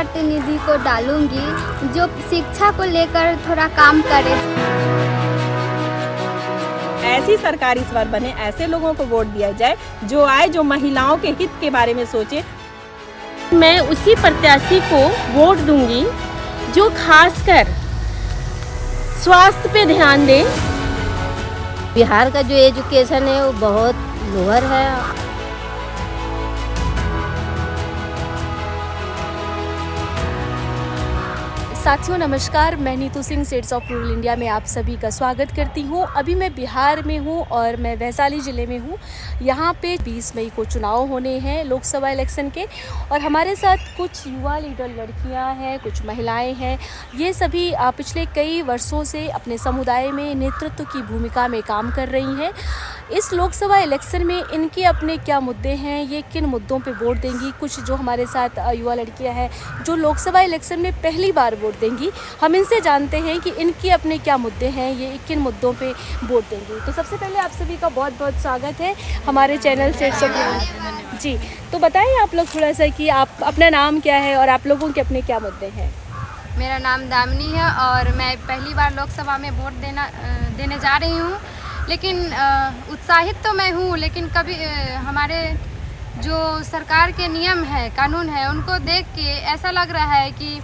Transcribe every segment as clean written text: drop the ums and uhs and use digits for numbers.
प्रतिनिधि को डालूंगी जो शिक्षा को लेकर थोड़ा काम करे। ऐसी सरकार इस बार बने, ऐसे लोगों को वोट दिया जाए जो आए, जो महिलाओं के हित के बारे में सोचे। मैं उसी प्रत्याशी को वोट दूंगी जो खासकर स्वास्थ्य पे ध्यान दे। बिहार का जो एजुकेशन है वो बहुत लोअर है। साथियों नमस्कार, मैं Neetu Singh states of rural India में आप सभी का स्वागत करती हूं। अभी मैं बिहार में हूं और मैं वैशाली ज़िले में हूं। यहां पे 20 मई को चुनाव होने हैं लोकसभा इलेक्शन के, और हमारे साथ कुछ युवा लीडर लड़कियां हैं, कुछ महिलाएं हैं। ये सभी पिछले कई वर्षों से अपने समुदाय में नेतृत्व की भूमिका में काम कर रही हैं। इस लोकसभा इलेक्शन में इनके अपने क्या मुद्दे हैं, ये किन मुद्दों पे वोट देंगी। कुछ जो हमारे साथ युवा लड़कियां हैं जो लोकसभा इलेक्शन में पहली बार वोट देंगी, हम इनसे जानते हैं कि इनके अपने क्या मुद्दे हैं, ये किन मुद्दों पे वोट देंगी। तो सबसे पहले आप सभी का बहुत बहुत स्वागत है हमारे चैनल से। जी, तो बताइए आप लोग थोड़ा सा कि आप अपना नाम क्या है और आप लोगों के अपने क्या मुद्दे हैं। मेरा नाम दामिनी है और मैं पहली बार लोकसभा में वोट देने जा रही हूँ। लेकिन उत्साहित तो मैं हूँ, लेकिन कभी हमारे जो सरकार के नियम है, कानून है, उनको देख के ऐसा लग रहा है कि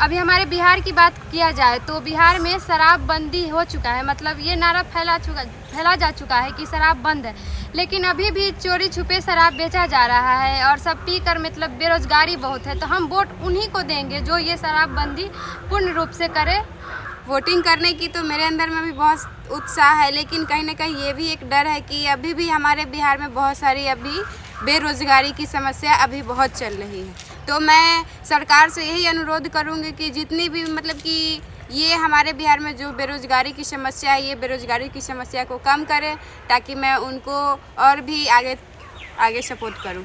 अभी बिहार की बात किया जाए तो बिहार में शराबबंदी हो चुका है। मतलब ये नारा फैला जा चुका है कि शराब बंद है, लेकिन अभी भी चोरी छुपे शराब बेचा जा रहा है और सब पी कर मतलब बेरोजगारी बहुत है। तो हम वोट उन्हीं को देंगे जो ये शराबबंदी पूर्ण रूप से करे। वोटिंग करने की तो मेरे अंदर में भी बहुत उत्साह है, लेकिन कहीं ना कहीं ये भी एक डर है कि अभी भी हमारे बिहार में बहुत सारी अभी बेरोज़गारी की समस्या अभी बहुत चल रही है। तो मैं सरकार से यही अनुरोध करूँगी कि जितनी भी मतलब कि ये हमारे बिहार में जो बेरोज़गारी की समस्या है, ये बेरोज़गारी की समस्या को कम करे, ताकि मैं उनको और भी आगे सपोर्ट करूँ।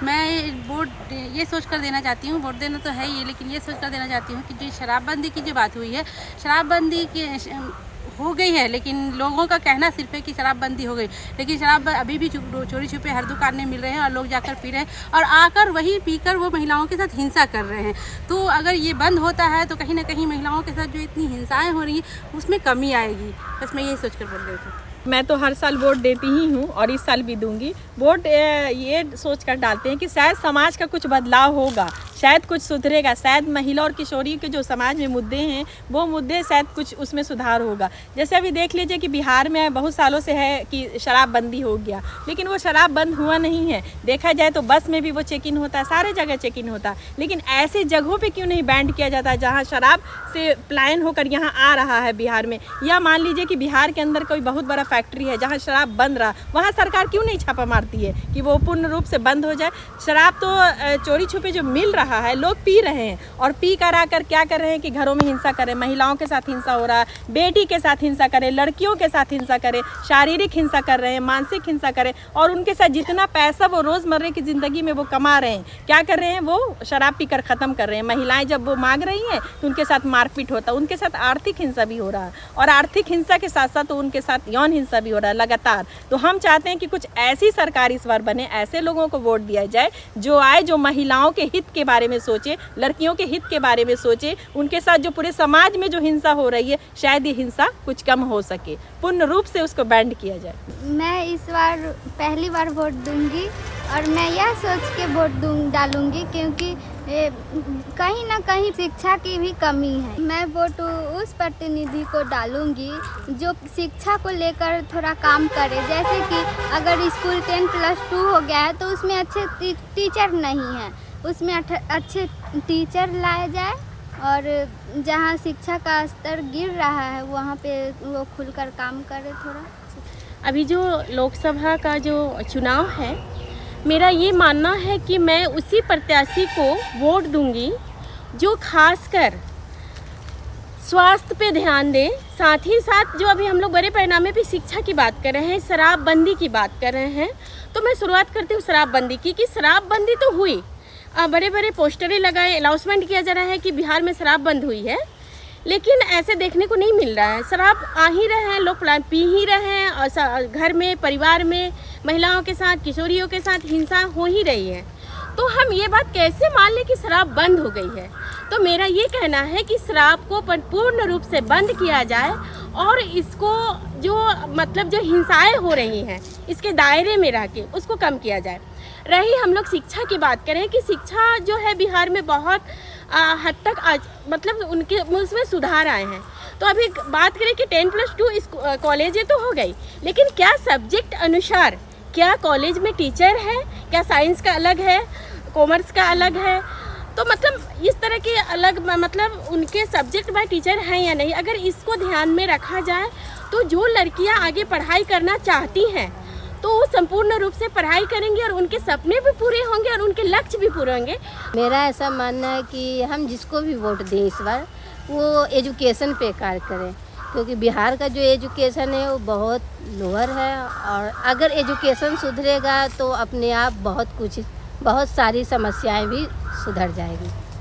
मैं वोट ये सोच कर देना चाहती हूँ, वोट देना तो है ही, लेकिन ये सोच कर देना चाहती हूँ कि जो शराबबंदी की जो बात हुई है, शराबबंदी की हो गई है, लेकिन लोगों का कहना सिर्फ है कि शराबबंदी हो गई, लेकिन शराब अभी भी चोरी छुपे हर दुकान में मिल रहे हैं और लोग जाकर पी रहे हैं और आकर वही पीकर वो महिलाओं के साथ हिंसा कर रहे हैं। तो अगर ये बंद होता है तो कहीं ना कहीं महिलाओं के साथ जो इतनी हिंसाएँ हो रही हैं उसमें कमी आएगी। बस मैं यही सोच कर बोल रही थी। मैं तो हर साल वोट देती ही हूँ और इस साल भी दूंगी वोट। ये सोच कर डालते हैं कि शायद समाज का कुछ बदलाव होगा, शायद कुछ सुधरेगा, शायद महिला और किशोरी के जो समाज में मुद्दे हैं वो मुद्दे शायद कुछ उसमें सुधार होगा। जैसे अभी देख लीजिए कि बिहार में बहुत सालों से है कि शराबबंदी हो गया, लेकिन वो शराब बंद हुआ नहीं है। देखा जाए तो बस में भी वो चेक इन होता है, सारे जगह चेक इन होता है, लेकिन ऐसी जगहों पे क्यों नहीं बैंड किया जाता है जहाँ शराब से पलायन होकर यहाँ आ रहा है बिहार में। या मान लीजिए कि बिहार के अंदर कोई बहुत बड़ा फैक्ट्री है जहाँ शराब बंद रहा, वहाँ सरकार क्यों नहीं छापा मारती है कि वो पूर्ण रूप से बंद हो जाए। शराब तो चोरी छुपे जो मिल रहा है, लोग पी रहे हैं और पी कर आकर क्या कर रहे हैं कि घरों में हिंसा करें, महिलाओं के साथ हिंसा हो रहा है, बेटी के साथ हिंसा करें, लड़कियों के साथ हिंसा करें, शारीरिक हिंसा कर रहे हैं, मानसिक हिंसा करें, और उनके साथ जितना पैसा वो रोज़मर्रा की ज़िंदगी में वो कमा रहे हैं, क्या कर रहे हैं, वो शराब पी कर ख़त्म कर रहे हैं। महिलाएं जब वो मांग रही हैं तो उनके साथ मारपीट होता है, उनके साथ आर्थिक हिंसा भी हो रहा है, और आर्थिक हिंसा के साथ साथ तो उनके साथ यौन हिंसा भी हो रहा है लगातार। तो हम चाहते हैं कि कुछ ऐसी सरकार इस बार बने, ऐसे लोगों को वोट दिया जाए जो आए, जो महिलाओं के हित के बारे में सोचे, लड़कियों के हित के बारे में सोचे, उनके साथ जो पूरे समाज में जो हिंसा हो रही है शायद ये हिंसा कुछ कम हो सके, पूर्ण रूप से उसको बैंड किया जाए। मैं इस बार पहली बार वोट दूंगी और मैं यह सोच के वोट डालूंगी क्योंकि कहीं ना कहीं शिक्षा की भी कमी है। मैं वोट उस प्रतिनिधि को डालूंगी जो शिक्षा को लेकर थोड़ा काम करे। जैसे कि अगर स्कूल 10+2 हो गया है तो उसमें अच्छे टीचर नहीं हैं, उसमें अच्छे टीचर लाए जाए, और जहाँ शिक्षा का स्तर गिर रहा है वहाँ पे वो खुलकर काम करे थोड़ा। अभी जो लोकसभा का जो चुनाव है, मेरा ये मानना है कि मैं उसी प्रत्याशी को वोट दूंगी जो खासकर स्वास्थ्य पे ध्यान दे। साथ ही साथ जो अभी हम लोग बड़े पैमाने पे शिक्षा की बात कर रहे हैं, शराबबंदी की बात कर रहे हैं, तो मैं शुरुआत करती हूँ शराबबंदी की। कि शराबबंदी तो हुई, बड़े बड़े पोस्टरें लगाए, अनाउंसमेंट किया जा रहा है कि बिहार में शराब बंद हुई है, लेकिन ऐसे देखने को नहीं मिल रहा है। शराब आ ही रहे हैं, लोग पी ही रहे हैं, और घर में, परिवार में महिलाओं के साथ, किशोरियों के साथ हिंसा हो ही रही है। तो हम ये बात कैसे मान लें कि शराब बंद हो गई है। तो मेरा ये कहना है कि शराब को पूर्ण रूप से बंद किया जाए और इसको जो मतलब जो हिंसाएं हो रही हैं इसके दायरे में रह के उसको कम किया जाए। रही हम लोग शिक्षा की बात करें कि शिक्षा जो है बिहार में बहुत हद तक मतलब उनके उसमें सुधार आए हैं। तो अभी बात करें कि 10+2 इस कॉलेजें तो हो गई, लेकिन क्या सब्जेक्ट अनुसार क्या कॉलेज में टीचर है, क्या साइंस का अलग है, कॉमर्स का अलग है, तो मतलब इस तरह के अलग मतलब उनके सब्जेक्ट बाय टीचर हैं या नहीं, अगर इसको ध्यान में रखा जाए तो जो लड़कियां आगे पढ़ाई करना चाहती हैं तो वो संपूर्ण रूप से पढ़ाई करेंगी और उनके सपने भी पूरे होंगे और उनके लक्ष्य भी पूरे होंगे। मेरा ऐसा मानना है कि हम जिसको भी वोट दें इस बार वो एजुकेशन पे कार्य करें, क्योंकि बिहार का जो एजुकेशन है वो बहुत लोअर है और अगर एजुकेशन सुधरेगा तो अपने आप बहुत सारी समस्याएं भी सुधर जाएगी।